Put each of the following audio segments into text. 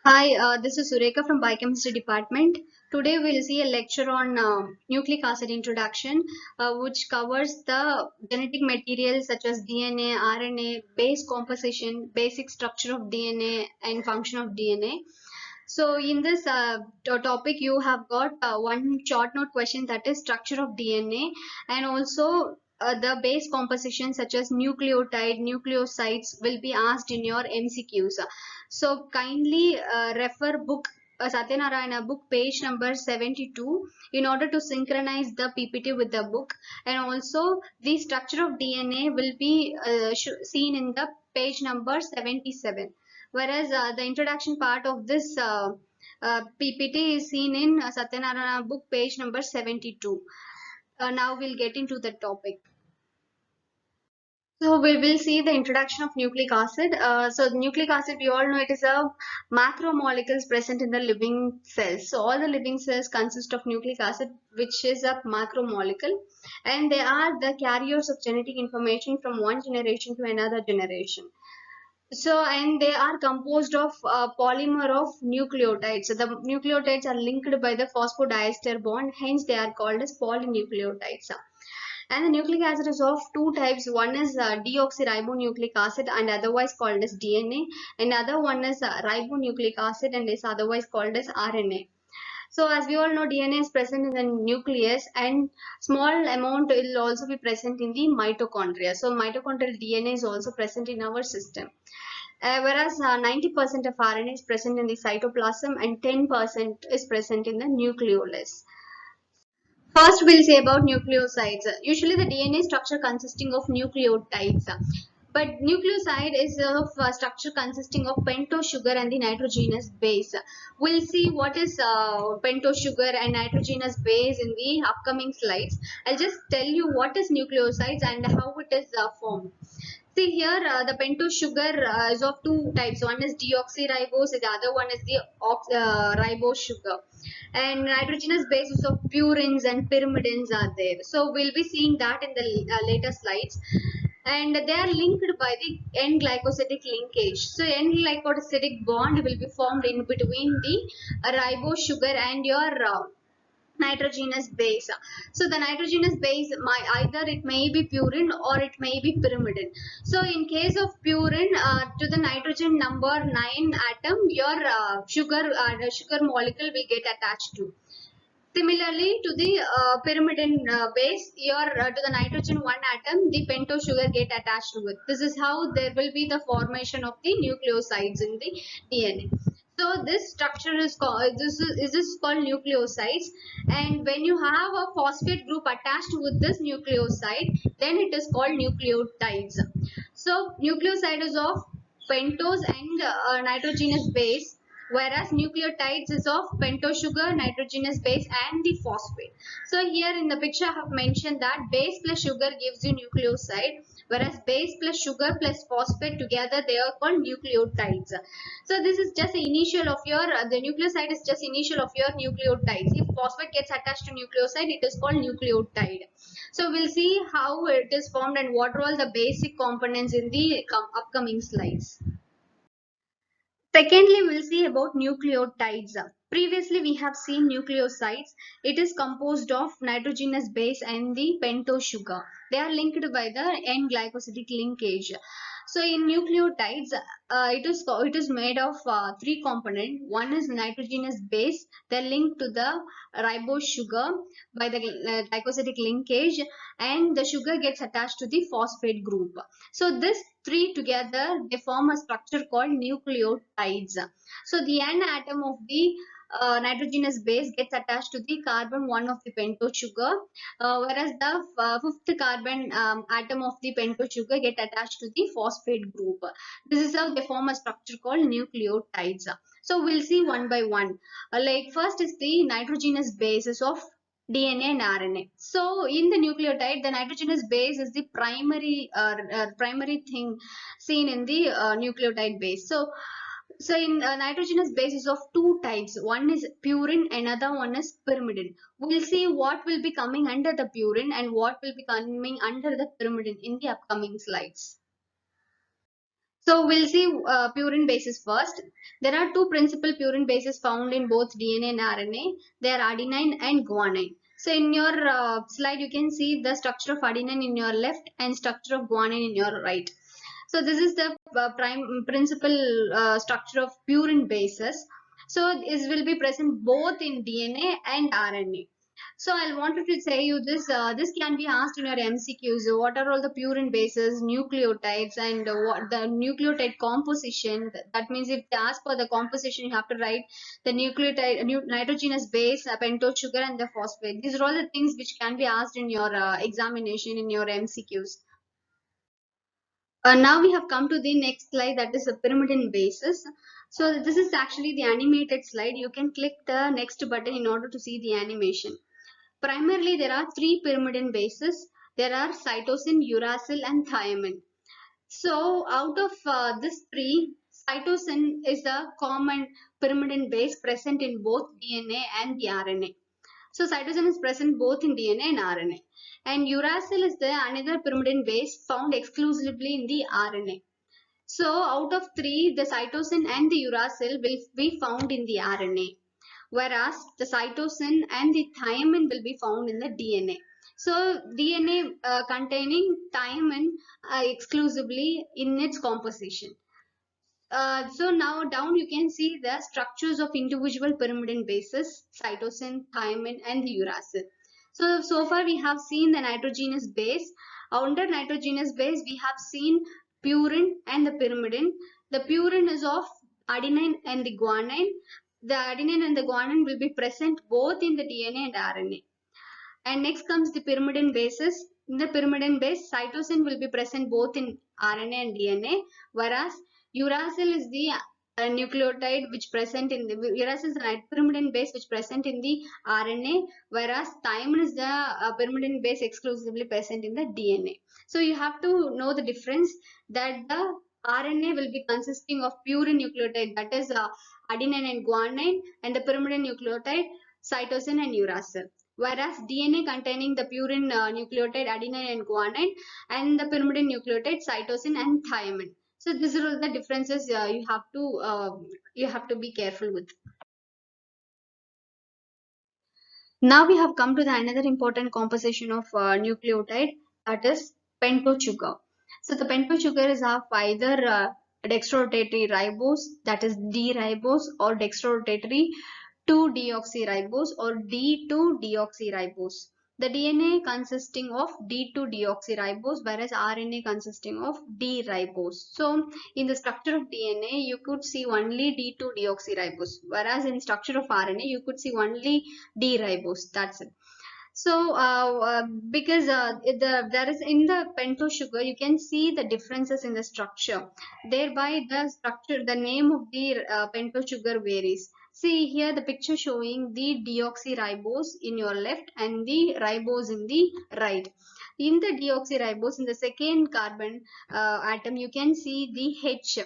Hi, this is Sureka from Biochemistry Department. Today we'll see a lecture on nucleic acid introduction, which covers the genetic materials such as DNA, RNA, base composition, basic structure of DNA, and function of DNA. So in this topic, you have got one short note question, that is structure of DNA, and also the base composition such as nucleotide, nucleosides will be asked in your MCQs. So kindly refer book Satyanarayana book page number 72 in order to synchronize the PPT with the book, and also the structure of DNA will be seen in the page number 77, whereas the introduction part of this PPT is seen in Satyanarayana book page number 72. Now we'll get into the topic. So we will see the introduction of nucleic acid. So the nucleic acid, we all know it is a macromolecules present in the living cells. So all the living cells consist of nucleic acid, which is a macromolecule, and they are the carriers of genetic information from one generation to another generation. So, and they are composed of polymer of nucleotides. So the nucleotides are linked by the phosphodiester bond, hence they are called as polynucleotides. And the nucleic acid is of two types. One is deoxyribonucleic acid and otherwise called as DNA. Another one is ribonucleic acid and is otherwise called as RNA. So as we all know, DNA is present in the nucleus, and small amount will also be present in the mitochondria. So mitochondrial DNA is also present in our system. Whereas 90% of RNA is present in the cytoplasm and 10% is present in the nucleolus. First, we'll say about nucleosides. Usually, the DNA structure consisting of nucleotides. But nucleoside is of structure consisting of pentose sugar and the nitrogenous base. We'll see what is pentose sugar and nitrogenous base in the upcoming slides. I'll just tell you what is nucleosides and how it is formed. See here, the pentose sugar is of two types. One is deoxyribose, the other one is the ribose sugar. And nitrogenous bases of purines and pyrimidines are there. So we'll be seeing that in the later slides. And they are linked by the N-glycosidic linkage. So N-glycosidic bond will be formed in between the ribose sugar and your nitrogenous base. So the nitrogenous base either it may be purine or it may be pyrimidine. So in case of purine, to the nitrogen number 9 atom, your sugar molecule will get attached to. Similarly, to the pyrimidine base, to the nitrogen 1 atom, the pentose sugar get attached to it. This is how there will be the formation of the nucleosides in the DNA. So this structure is called this is called nucleosides, and when you have a phosphate group attached with this nucleoside, then it is called nucleotides. So nucleoside is of pentose and nitrogenous base, whereas nucleotides is of pentose sugar, nitrogenous base and the phosphate. So here in the picture I have mentioned that base plus sugar gives you nucleoside, whereas base plus sugar plus phosphate together they are called nucleotides. So this is just the initial of your the nucleoside is just initial of your nucleotides. If phosphate gets attached to nucleoside, it is called nucleotide. So we'll see how it is formed and what are all the basic components in the upcoming slides. Secondly, we'll see about nucleotides. Previously, we have seen nucleosides. It is composed of nitrogenous base and the pentose sugar. They are linked by the N-glycosidic linkage. So in nucleotides, it is made of three components. One is nitrogenous base. They're linked to the ribose sugar by the glycosidic linkage, and the sugar gets attached to the phosphate group. So this three together they form a structure called nucleotides. So the N atom of the nitrogenous base gets attached to the carbon 1 of the pentose sugar, whereas the fifth carbon atom of the pentose sugar get attached to the phosphate group. This is how they form a structure called nucleotides. So we'll see one by one. Like first is the nitrogenous bases of DNA and RNA. So in the nucleotide, the nitrogenous base is the primary thing seen in the nucleotide base. So in nitrogenous bases of two types, one is purine, another one is pyrimidine. We'll see what will be coming under the purine and what will be coming under the pyrimidine in the upcoming slides. So we'll see purine bases first. There are two principal purine bases found in both DNA and RNA. They are adenine and guanine. So in your slide, you can see the structure of adenine in your left and structure of guanine in your right. So this is the principal structure of purine bases. So this will be present both in DNA and RNA. So I wanted to say you this. This can be asked in your MCQs. What are all the purine bases, nucleotides, and what the nucleotide composition? That means if they ask for the composition, you have to write the nucleotide, nitrogenous base, pentose sugar, and the phosphate. These are all the things which can be asked in your examination in your MCQs. Now we have come to the next slide, that is the pyrimidine bases. So this is actually the animated slide. You can click the next button in order to see the animation. Primarily there are three pyrimidine bases. There are cytosine, uracil and thiamine. So out of these three, cytosine is the common pyrimidine base present in both DNA and the RNA. So cytosine is present both in DNA and RNA. And uracil is the another pyrimidine base found exclusively in the RNA. So out of three, the cytosine and the uracil will be found in the RNA, whereas the cytosine and the thiamine will be found in the DNA. So DNA containing thiamine exclusively in its composition. So now down you can see the structures of individual pyrimidine bases, cytosine, thiamine and the uracil. So far we have seen the nitrogenous base. Under nitrogenous base we have seen purine and the pyrimidine. The purine is of adenine and the guanine. The adenine and the guanine will be present both in the DNA and RNA. And next comes the pyrimidine bases. In the pyrimidine base, cytosine will be present both in RNA and DNA, whereas uracil is the nucleotide which present in the uracil is the pyrimidine base which present in the RNA, whereas thiamine is the pyrimidine base exclusively present in the DNA. So you have to know the difference, that the RNA will be consisting of purine nucleotide, that is adenine and guanine, and the pyrimidine nucleotide cytosine and uracil, whereas DNA containing the purine nucleotide adenine and guanine, and the pyrimidine nucleotide cytosine and thiamine. So these are the differences you have to be careful with. Now we have come to the another important composition of nucleotide, that is pentose sugar. So the pentose sugar is of either dextrorotatory ribose, that is D-ribose, or dextrorotatory 2-deoxyribose or D2-deoxyribose. The DNA consisting of D2-deoxyribose, whereas RNA consisting of D-ribose. So in the structure of DNA, you could see only D2-deoxyribose, whereas in structure of RNA, you could see only D-ribose. That's it. So because there is in the pentose sugar, you can see the differences in the structure. Thereby the structure, the name of the pentose sugar varies. See here the picture showing the deoxyribose in your left and the ribose in the right. In the deoxyribose, in the second carbon atom, you can see the H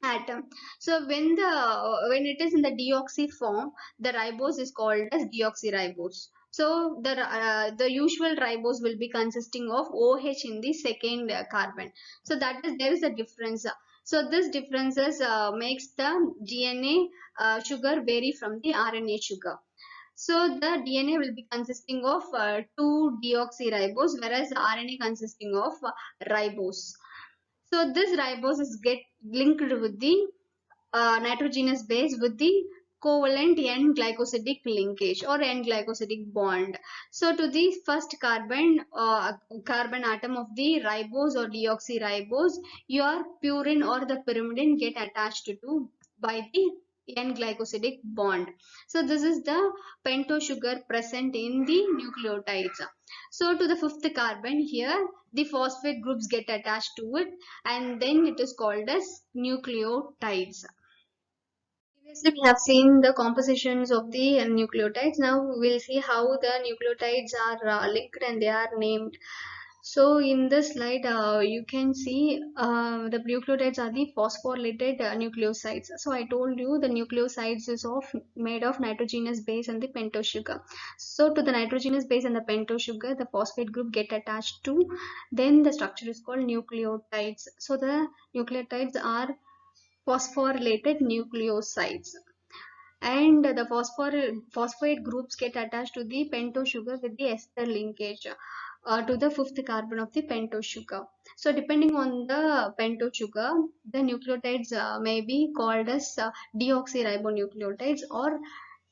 atom. So when it is in the deoxy form, the ribose is called as deoxyribose. So the usual ribose will be consisting of OH in the second carbon. So that is, there is a difference. So this differences makes the DNA sugar vary from the RNA sugar. So the DNA will be consisting of 2-deoxyribose, whereas RNA consisting of ribose. So this ribose is get linked with the nitrogenous base with the covalent N-glycosidic linkage or N-glycosidic bond. So to the first carbon atom of the ribose or deoxyribose, your purine or the pyrimidine get attached to by the N-glycosidic bond. So this is the pentose sugar present in the nucleotides. So to the fifth carbon here, the phosphate groups get attached to it, and then it is called as nucleotides. Previously, we have seen the compositions of the nucleotides. Now we will see how the nucleotides are linked and they are named. So in this slide, you can see the nucleotides are the phosphorylated nucleosides. So I told you the nucleosides is made of nitrogenous base and the pentose sugar. So to the nitrogenous base and the pentose sugar, the phosphate group get attached to. Then the structure is called nucleotides. So the nucleotides are phosphorylated nucleosides. And the phosphate groups get attached to the pentose sugar with the ester linkage to the fifth carbon of the pentose sugar. So depending on the pentose sugar, the nucleotides may be called as deoxyribonucleotides or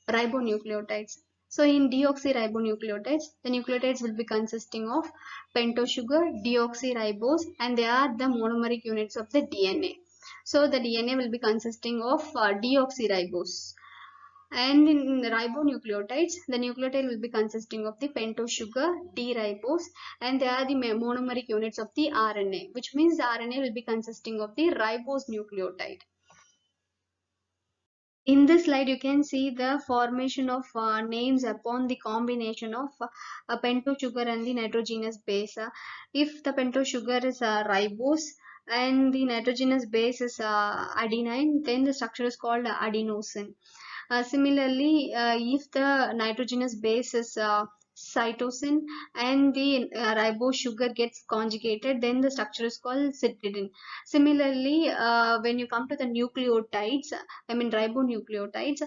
ribonucleotides. So in deoxyribonucleotides, the nucleotides will be consisting of pentose sugar, deoxyribose, and they are the monomeric units of the DNA. So the DNA will be consisting of deoxyribose. And in ribonucleotides, the nucleotide will be consisting of the pentose sugar, D-ribose, and they are the monomeric units of the RNA, which means the RNA will be consisting of the ribose nucleotide. In this slide, you can see the formation of names upon the combination of a pentose sugar and the nitrogenous base. If the pentose sugar is ribose and the nitrogenous base is adenine, then the structure is called adenosine. Similarly, if the nitrogenous base is cytosine and the ribose sugar gets conjugated, then the structure is called cytidine. Similarly, when you come to the nucleotides, I mean ribonucleotides,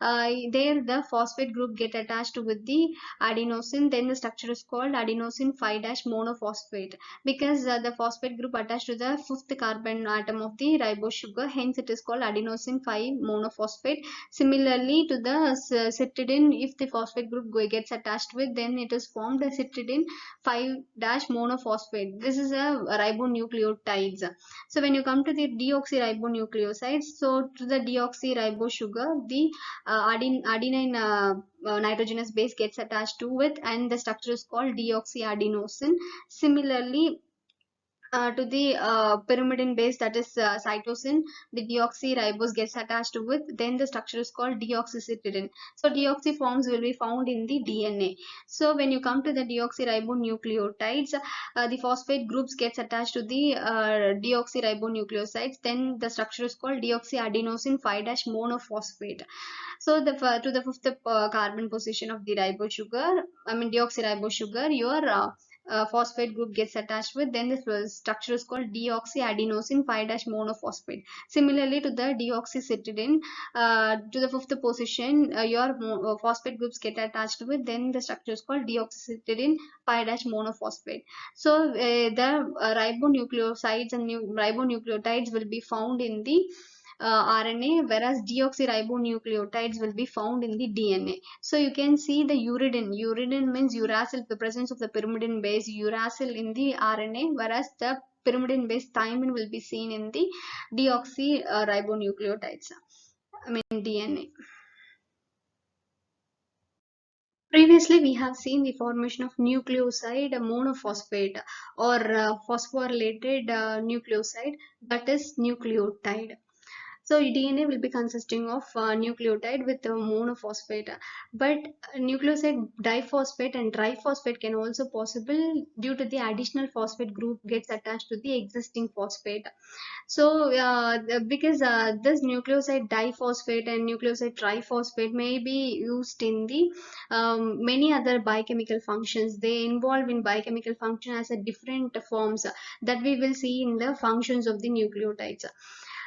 there the phosphate group get attached with the adenosine, then the structure is called adenosine 5' monophosphate, because the phosphate group attached to the fifth carbon atom of the ribose sugar, hence it is called adenosine 5 monophosphate. Similarly to the cytidine, if the phosphate group gets attached with, then it is formed a cytidine 5' monophosphate. This is a ribonucleotides. So when you come to the deoxyribonucleosides, so to the deoxyribose sugar, the adenine nitrogenous base gets attached to it, and the structure is called deoxyadenosine. Similarly, to the pyrimidine base, that is cytosine, the deoxyribose gets attached to it, then the structure is called deoxycytidine. So deoxy forms will be found in the DNA. So when you come to the deoxyribonucleotides, the phosphate groups gets attached to the deoxyribonucleosides, then the structure is called deoxyadenosine 5' monophosphate. So the to the fifth carbon position of the ribose sugar, I mean deoxyribose sugar, your phosphate group gets attached with, then the structure is called deoxyadenosine 5' monophosphate. Similarly to the deoxycytidine, to the fifth position, your phosphate groups get attached with, then the structure is called deoxycytidine 5' monophosphate. So the ribonucleosides and ribonucleotides will be found in the RNA, whereas deoxyribonucleotides will be found in the DNA. So you can see the uridine. Uridine means uracil, the presence of the pyrimidine base uracil in the RNA, whereas the pyrimidine base thymine will be seen in the deoxyribonucleotides, I mean DNA. Previously, we have seen the formation of nucleoside monophosphate or phosphorylated nucleoside, that is nucleotide. So DNA will be consisting of nucleotide with monophosphate, but nucleoside diphosphate and triphosphate can also possible due to the additional phosphate group gets attached to the existing phosphate. So because this nucleoside diphosphate and nucleoside triphosphate may be used in the many other biochemical functions. They involve in biochemical function as a different forms that we will see in the functions of the nucleotides.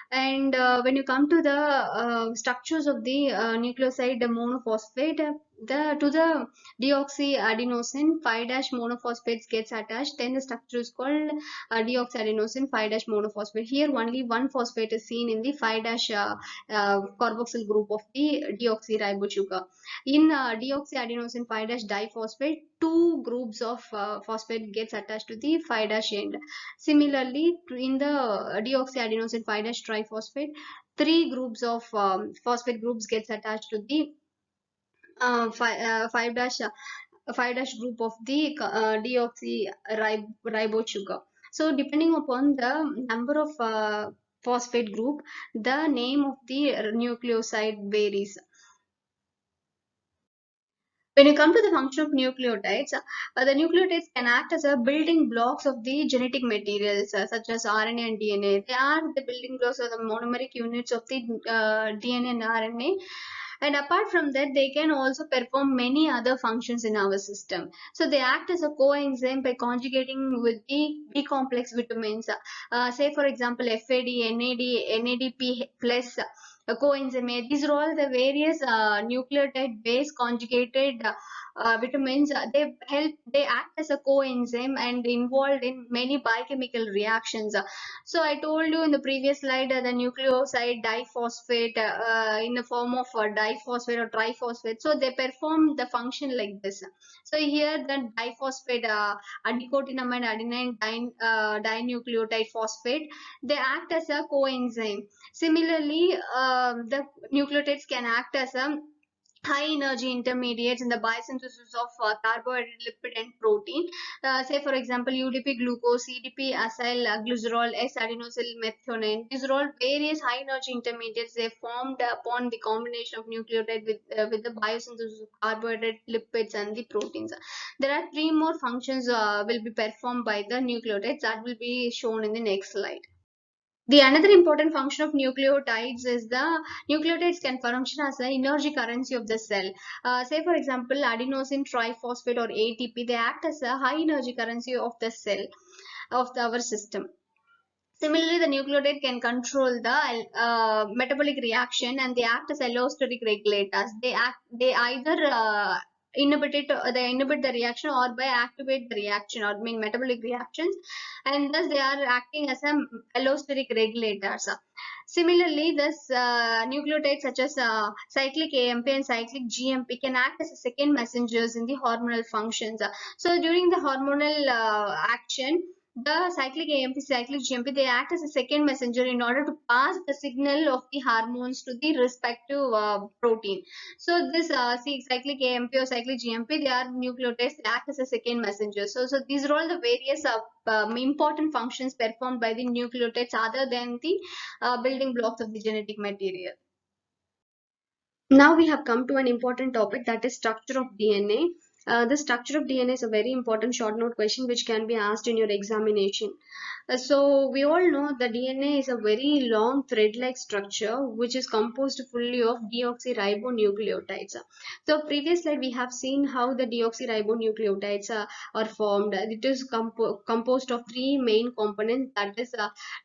And when you come to the structures of the nucleoside monophosphate, to the deoxyadenosine 5' monophosphates gets attached, then the structure is called deoxyadenosine 5' monophosphate. Here only one phosphate is seen in the 5' carboxyl group of the deoxyribose sugar. In deoxyadenosine 5' diphosphate, two groups of phosphate gets attached to the 5' end. Similarly, in the deoxyadenosine 5' triphosphate, three groups of phosphate groups gets attached to the 5 dash 5 dash group of the deoxyribose sugar. So depending upon the number of phosphate group, the name of the nucleoside varies. When you come to the function of nucleotides, the nucleotides can act as a building blocks of the genetic materials such as RNA and DNA. They are the building blocks of the monomeric units of the DNA and RNA. And apart from that, they can also perform many other functions in our system. So they act as a coenzyme by conjugating with the B complex vitamins. Say for example, FAD, NAD, NADP plus coenzyme A. These are all the various nucleotide base conjugated vitamins. They act as a coenzyme and involved in many biochemical reactions. So I told you in the previous slide the nucleoside diphosphate in the form of diphosphate or triphosphate. So they perform the function like this. So here the diphosphate, adicotinamide adenine dinucleotide phosphate, they act as a coenzyme. Similarly, the nucleotides can act as a high energy intermediates in the biosynthesis of carbohydrate, lipid and protein. Say for example, UDP glucose, CDP acyl glycerol, S-adenosyl methionine. These are all various high energy intermediates. They formed upon the combination of nucleotide with the biosynthesis of carbohydrate, lipids and the proteins. There are three more functions will be performed by the nucleotides that will be shown in the next slide. The another important function of nucleotides is the nucleotides can function as the energy currency of the cell. Say for example, adenosine triphosphate or ATP, they act as a high energy currency of the cell of our system. Similarly, the nucleotide can control the metabolic reaction and they act as allosteric regulators. They either they inhibit the reaction or by activate the reaction or mean metabolic reactions, and thus they are acting as a allosteric regulators. Similarly, this nucleotides such as cyclic AMP and cyclic GMP can act as a second messengers in the hormonal functions. So during the hormonal action, the cyclic AMP, cyclic GMP, they act as a second messenger in order to pass the signal of the hormones to the respective protein. So this cyclic AMP or cyclic GMP, they are nucleotides, they act as a second messenger. So these are all the various important functions performed by the nucleotides other than the building blocks of the genetic material. Now we have come to an important topic, that is structure of DNA. The structure of DNA is a very important short note question which can be asked in your examination. So we all know the DNA is a very long thread-like structure which is composed fully of deoxyribonucleotides. So previous slide we have seen how the deoxyribonucleotides are formed. It is composed of three main components, that is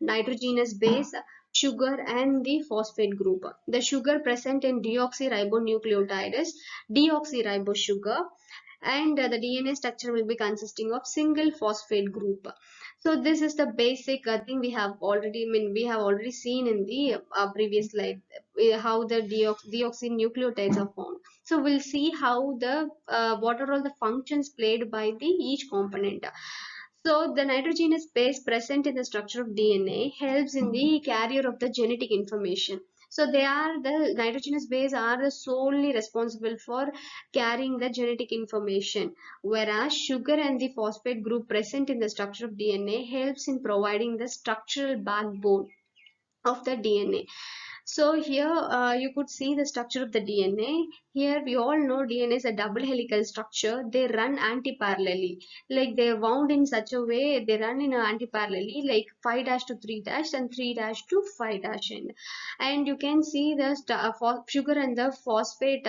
nitrogenous base, sugar and the phosphate group. The sugar present in deoxyribonucleotide is deoxyribosugar, and the DNA structure will be consisting of single phosphate group. So this is the basic thing we have already seen in the previous slide, how the deoxynucleotides are formed. So we'll see how the what are all the functions played by the each component. So the nitrogenous base present in the structure of DNA helps in the carrier of the genetic information. So the nitrogenous base are solely responsible for carrying the genetic information, whereas sugar and the phosphate group present in the structure of DNA helps in providing the structural backbone of the DNA. So here you could see the structure of the DNA. Here we all know DNA is a double helical structure. They run anti-parallelly. Like they are wound in such a way, they run in a anti-parallelly, like 5' to 3' and 3' to 5' end. And you can see the sugar and the phosphate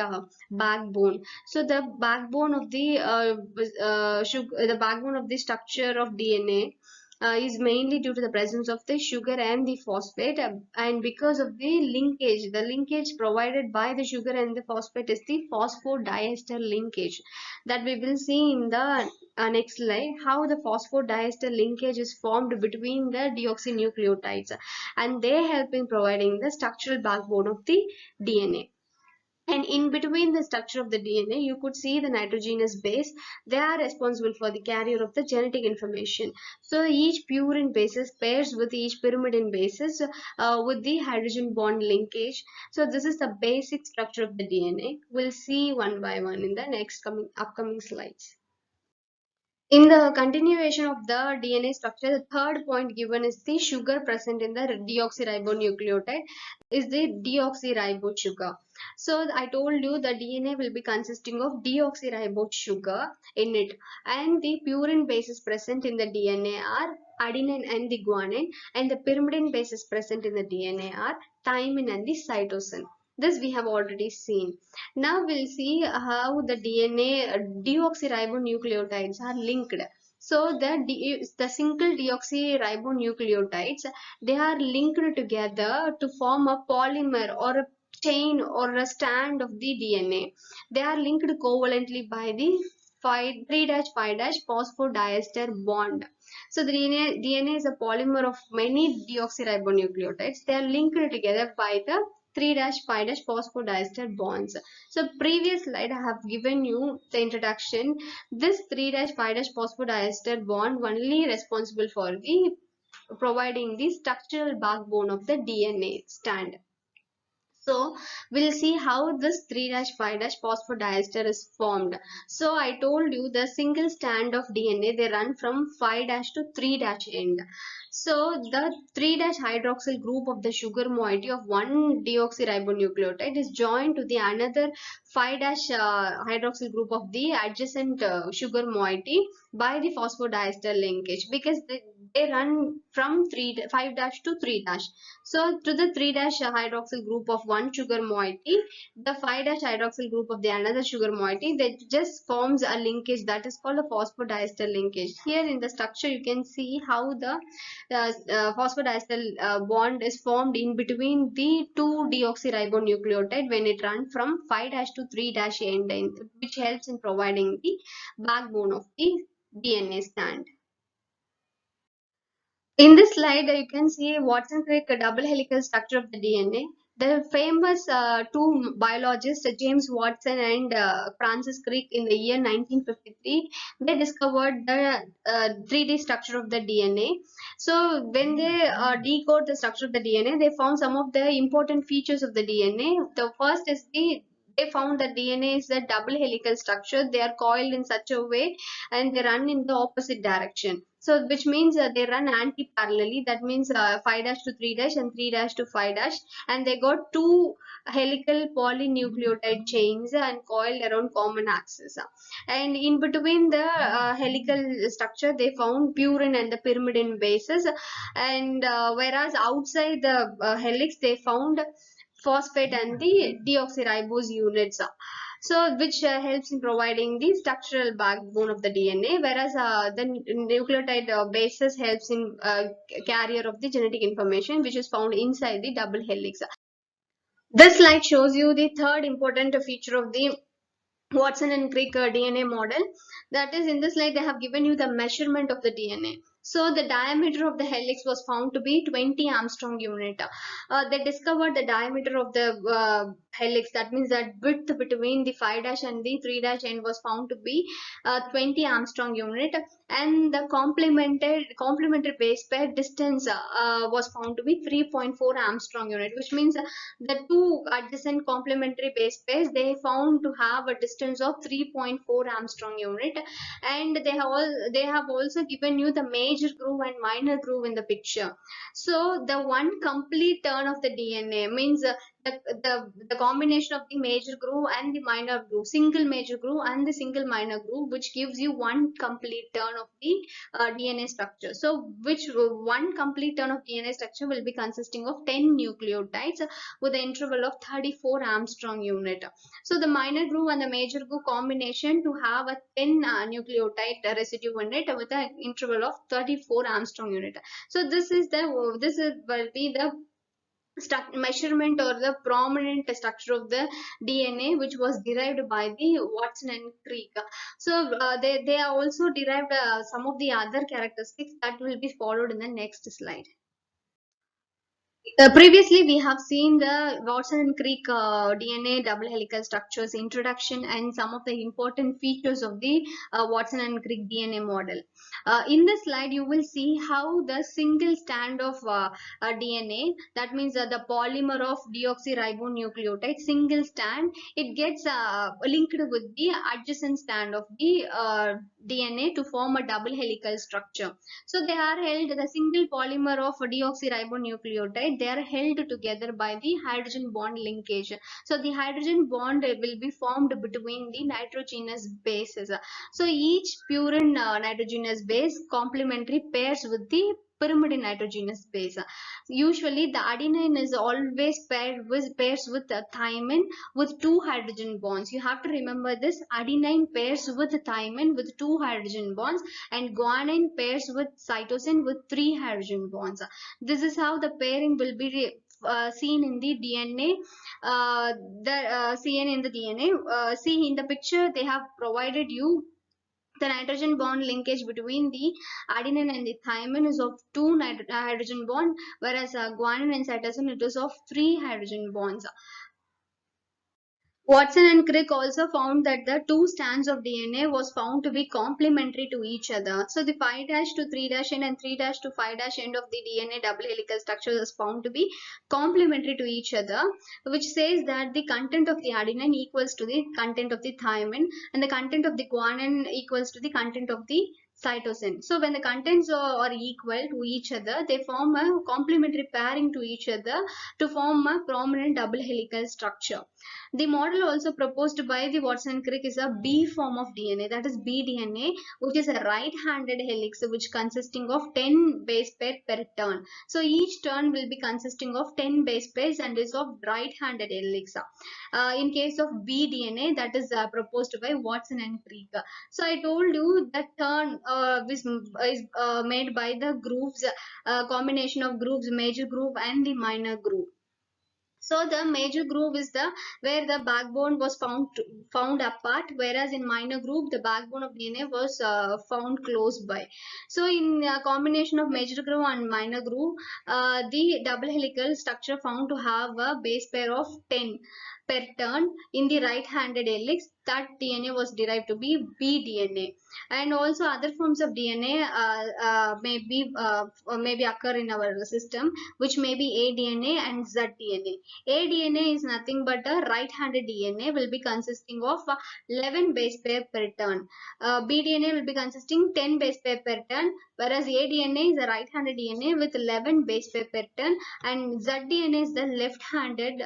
backbone. So the backbone of the the backbone of the structure of DNA is mainly due to the presence of the sugar and the phosphate, and because of the linkage provided by the sugar and the phosphate is the phosphodiester linkage that we will see in the next slide, how the phosphodiester linkage is formed between the deoxynucleotides, and they help in providing the structural backbone of the DNA. And in between the structure of the DNA, you could see the nitrogenous base. They are responsible for the carrier of the genetic information. So each purine bases pairs with each pyrimidine bases with the hydrogen bond linkage. So this is the basic structure of the DNA. We'll see one by one in the next upcoming slides. In the continuation of the DNA structure, the third point given is the sugar present in the deoxyribonucleotide is the deoxyribo sugar. So I told you the DNA will be consisting of deoxyribo sugar in it, and the purine bases present in the DNA are adenine and the guanine, and the pyrimidine bases present in the DNA are thymine and the cytosine. This we have already seen. Now we'll see how the DNA deoxyribonucleotides are linked. So the single deoxyribonucleotides, they are linked together to form a polymer or a chain or a strand of the DNA. They are linked covalently by the 3'5' phosphodiester bond. So the DNA is a polymer of many deoxyribonucleotides. They are linked together by the 3'5' phosphodiester bonds. So previous slide I have given you the introduction. This 3'5' phosphodiester bond only responsible for the providing the structural backbone of the DNA strand. So we'll see how this 3'5' phosphodiester is formed. So I told you the single strand of DNA, they run from 5' to 3' end. So the 3' hydroxyl group of the sugar moiety of one deoxyribonucleotide is joined to the another 5' hydroxyl group of the adjacent sugar moiety by the phosphodiester linkage, because they run from 5' to 3'. So to the 3' hydroxyl group of one sugar moiety, the 5' hydroxyl group of the another sugar moiety, that just forms a linkage that is called a phosphodiester linkage. Here in the structure you can see how the phosphodiester bond is formed in between the two deoxyribonucleotide when it runs from 5' to 3' end, which helps in providing the backbone of the DNA strand. In this slide, you can see Watson-Crick double helical structure of the DNA. The famous two biologists, James Watson and Francis Crick, in the year 1953, they discovered the 3D structure of the DNA. So when they decode the structure of the DNA, they found some of the important features of the DNA. The first is they found that DNA is a double helical structure. They are coiled in such a way and they run in the opposite direction. So which means they run anti-parallelly. That means 5' to 3' and 3' to 5', and they got two helical polynucleotide chains and coiled around common axis. And in between the helical structure, they found purine and the pyrimidine bases. And whereas outside the helix, they found phosphate and the deoxyribose units. So which helps in providing the structural backbone of the DNA, whereas the nucleotide bases helps in carrier of the genetic information which is found inside the double helix. This slide shows you the third important feature of the Watson and Crick DNA model. That is, in this slide, they have given you the measurement of the DNA. So the diameter of the helix was found to be 20 Armstrong unit. They discovered the diameter of the helix. That means that width between the 5' and the 3' end was found to be 20 Armstrong unit, and the complementary base pair distance was found to be 3.4 Armstrong unit, which means the two adjacent complementary base pairs, they found to have a distance of 3.4 Armstrong unit, and they have also given you the major groove and minor groove in the picture. So the one complete turn of the DNA means the combination of the major groove and the minor groove, single major groove and the single minor groove, which gives you one complete turn of the DNA structure. So which one complete turn of DNA structure will be consisting of 10 nucleotides with an interval of 34 Armstrong unit. So the minor groove and the major groove combination to have a 10 nucleotide residue in it with an interval of 34 Armstrong unit. So this will be the measurement or the prominent structure of the DNA, which was derived by the Watson and Crick. So they are also derived some of the other characteristics that will be followed in the next slide. Previously, we have seen the Watson and Crick DNA double helical structures introduction and some of the important features of the Watson and Crick DNA model. In this slide, you will see how the single strand of DNA, that means the polymer of deoxyribonucleotide, single strand, it gets linked with the adjacent strand of the DNA to form a double helical structure. So they are held, the single polymer of deoxyribonucleotide, they are held together by the hydrogen bond linkage. So the hydrogen bond will be formed between the nitrogenous bases. So each purine nitrogenous base complementary pairs with the pyrimidine nitrogenous base. Usually the adenine is always pairs with thymine with two hydrogen bonds. You have to remember this: adenine pairs with thymine with two hydrogen bonds, and guanine pairs with cytosine with three hydrogen bonds. This is how the pairing will be seen in the DNA. Seen in the DNA. See in the picture, they have provided you the nitrogen bond linkage between the adenine and the thymine is of two hydrogen bond, whereas guanine and cytosine it is of three hydrogen bonds. Watson and Crick also found that the two strands of DNA was found to be complementary to each other. So the 5' to 3' end and 3' to 5' end of the DNA double helical structure is found to be complementary to each other, which says that the content of the adenine equals to the content of the thymine and the content of the guanine equals to the content of the cytosine. So when the contents are equal to each other, they form a complementary pairing to each other to form a prominent double helical structure. The model also proposed by the Watson and Crick is a B form of DNA, that is bDNA, which is a right-handed helix which consisting of 10 base pair per turn. So each turn will be consisting of 10 base pairs and is of right-handed helix. In case of bDNA, that is proposed by Watson and Crick. So I told you that turn is made by the grooves, combination of grooves, major groove and the minor groove. So the major groove is the where the backbone was found apart, whereas in minor groove the backbone of DNA was found close by. So in a combination of major groove and minor groove, the double helical structure found to have a base pair of 10 per turn in the right-handed helix. That DNA was derived to be bDNA, and also other forms of DNA maybe occur in our system, which may be aDNA and zDNA. aDNA is nothing but a right-handed DNA will be consisting of 11 base pair per turn. bDNA will be consisting 10 base pair per turn, whereas aDNA is a right-handed DNA with 11 base pair per turn, and zDNA is the left-handed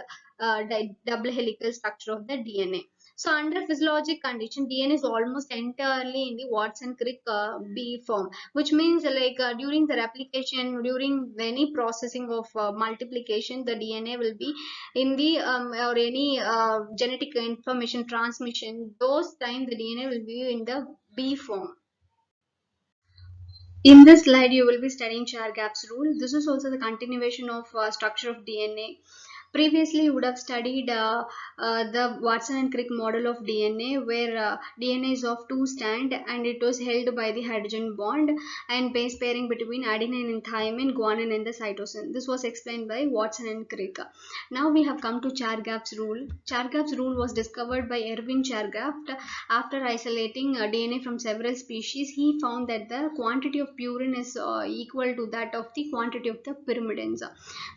double helical structure of the DNA. So under physiologic condition, DNA is almost entirely in the Watson-Crick B form, which means like during the replication, during any processing of multiplication, the DNA will be in the or any genetic information transmission. Those time the DNA will be in the B form. In this slide, you will be studying Chargaff's rule. This is also the continuation of structure of DNA. Previously, you would have studied the Watson and Crick model of DNA, where DNA is of two strand and it was held by the hydrogen bond and base pairing between adenine and thymine, guanine and the cytosine. This was explained by Watson and Crick. Now we have come to Chargaff's rule. Chargaff's rule was discovered by Erwin Chargaff after isolating DNA from several species. He found that the quantity of purine is equal to that of the quantity of the pyrimidines.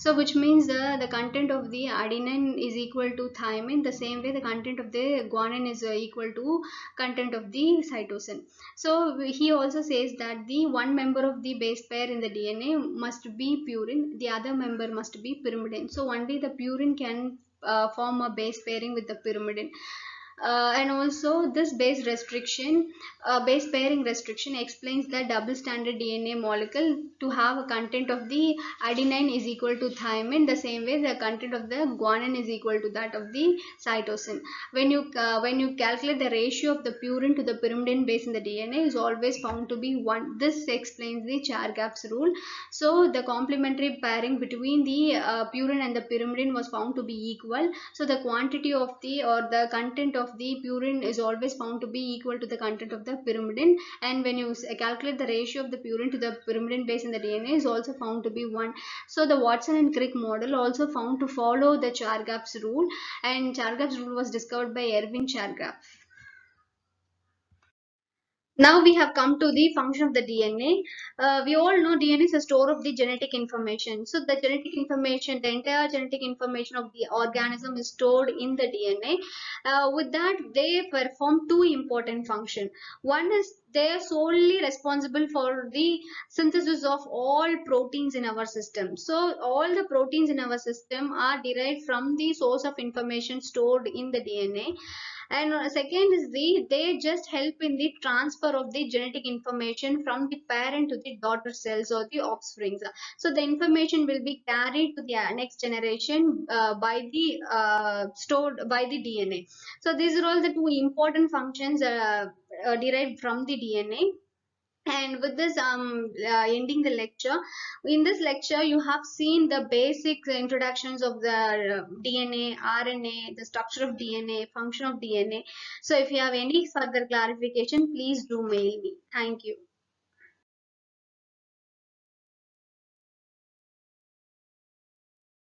So which means the content of the adenine is equal to thymine. The same way the content of the guanine is equal to content of the cytosine. So he also says that the one member of the base pair in the DNA must be purine, the other member must be pyrimidine. So only the purine can form a base pairing with the pyrimidine. And also this base pairing restriction explains the double standard DNA molecule to have a content of the adenine is equal to thymine. The same way the content of the guanine is equal to that of the cytosine. When you calculate the ratio of the purine to the pyrimidine base in the DNA is always found to be 1. This explains the Chargaff's rule. So the complementary pairing between the purine and the pyrimidine was found to be equal. So the quantity of the or the content of of the purine is always found to be equal to the content of the pyrimidine, and when you calculate the ratio of the purine to the pyrimidine base in the DNA is also found to be 1. So the Watson and Crick model also found to follow the Chargaff's rule, and Chargaff's rule was discovered by Erwin Chargaff. Now we have come to the function of the DNA. We all know DNA is a store of the genetic information. So the genetic information, the entire genetic information of the organism is stored in the DNA. With that, they perform two important functions. One is they are solely responsible for the synthesis of all proteins in our system. So all the proteins in our system are derived from the source of information stored in the DNA. And second is they just help in the transfer of the genetic information from the parent to the daughter cells or the offsprings. So the information will be carried to the next generation by the stored by the DNA. So these are all the two important functions derived from the DNA. And with this, ending the lecture. In this lecture, you have seen the basic introductions of the DNA, RNA, the structure of DNA, function of DNA. So if you have any further clarification, please do mail me. Thank you.